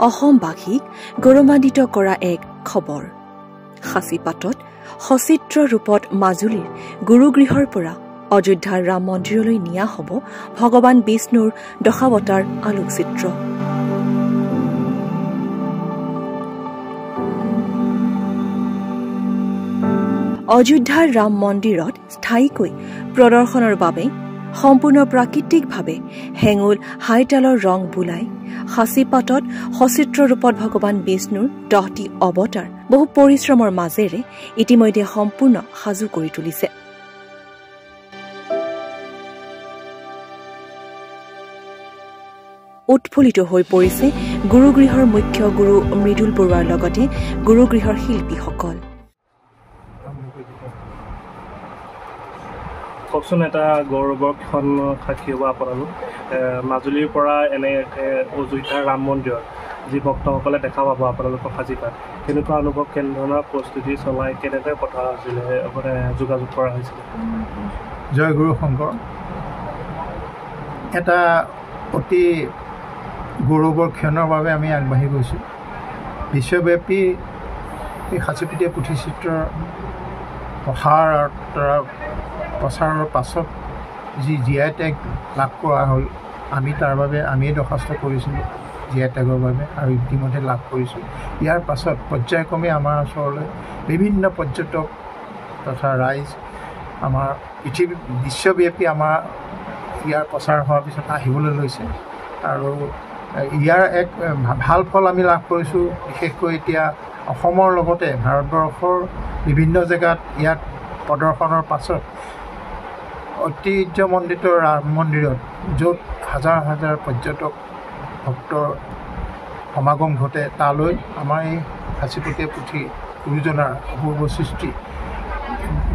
অসমবাসীক গৌৰৱান্বিত কৰা এক খবৰ সাঁচিপাতত সচিত্ৰ ৰূপত মাজুলীৰ গুৰুগৃহৰ পৰা অযোধ্যাৰ ৰাম মন্দিৰলৈ নিয়া হ'ব ভগৱান বিষ্ণুৰ দশাৱতাৰ আলোকচিত্ৰ অযোধ্যাৰ ৰাম মন্দিৰত স্থায়ীকৈ প্ৰদৰ্শনৰ বাবে সম্পূৰ্ণ প্ৰাকৃতিকভাৱে হেঙুল হাইতালৰ ৰং বুলাই সাঁচিপাতত সচিত্ৰ ৰূপত ভগৱান বিষ্ণুৰ 10টি অৱতাৰ বহু পৰিশ্ৰমৰ মাজেৰে ইতিমধ্যে সম্পূৰ্ণ সাজু কৰি তুলিছে উৎফুল্লিত হৈ পৰিছে গুৰুগৃহৰ মুখ্য গুৰু মৃদুল বৰুৱাৰ লগতে গুৰুগৃহৰ শিল্পীসকল কওকচোন এটা গৌৰৱৰ ক্ষণ সাক্ষী হ'ব আপোনালোক মাজুলীৰ পৰা এনে অযোধ্যাৰ ৰাম মন্দিৰত যি ভক্তসকলে দেখা পাব আপোনালোকৰ সাঁচিপাত কেনেকুৱা অনুভৱ কেনেধৰণৰ প্ৰস্তুতি চলাই কেনেকৈ কথা হৈছিলে মানে যোগাযোগ কৰা হৈছিলে জয় গুৰু শংকৰ এটা অতি গৌৰৱৰ ক্ষণৰ বাবে আমি আগবাঢ়ি গৈছোঁ বিশ্বব্যাপী এই সাঁচিপাতীয়া পুথিচিত্ৰৰ প্ৰচাৰৰ পাছত যি GI টেগ লাভ কৰা হ'ল আমি তাৰ বাবে আমিয়ে দৰখাস্ত কৰিছিলোঁ GI টেগৰ বাবে আৰু ইতিমধ্যে লাভ কৰিছোঁ ইয়াৰ পাছত পৰ্যায়ক্ৰমে আমাৰ ওচৰলৈ বিভিন্ন পৰ্যটক তথা ৰাইজ আমাৰ পৃথিৱী বিশ্বব্যাপী আমাৰ ইয়াৰ প্ৰচাৰ হোৱাৰ পিছত আহিবলৈ লৈছে আৰু ইয়াৰ এক ভাল ফল আমি লাভ কৰিছোঁ বিশেষকৈ এতিয়া অসমৰ লগতে ভাৰতবৰ্ষৰ বিভিন্ন জেগাত ইয়াত প্ৰদৰ্শনৰ পাছত ঐতিহ্যমণ্ডিত ৰাম মন্দিৰত য'ত হাজাৰ হাজাৰ পৰ্যটক ভক্তৰ সমাগম ঘটে তালৈ আমাৰ এই সাঁচিপাতীয়া পুথি গুৰুজনাৰ অপূৰ্ব সৃষ্টি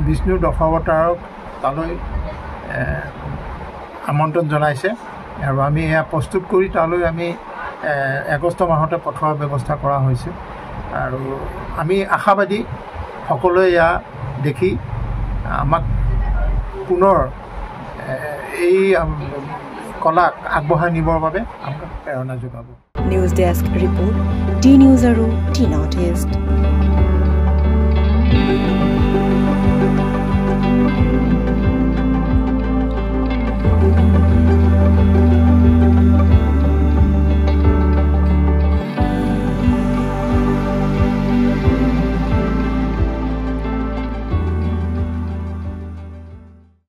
বিষ্ণুৰ দশাৱতাৰক তালৈ আমন্ত্ৰণ জনাইছে আৰু আমি এয়া প্ৰস্তুত কৰি তালৈ আমি আগষ্ট মাহতে পঠোৱাৰ ব্যৱস্থা কৰা হৈছে আৰু আমি আশাবাদী সকলোৱে এয়া দেখি আমাক পুনৰ এই কলাক আগবঢ়াই নিবৰ বাবে আমাক প্ৰেৰণা যোগাব news desk report T news আৰু টি নৰ্থ ইষ্ট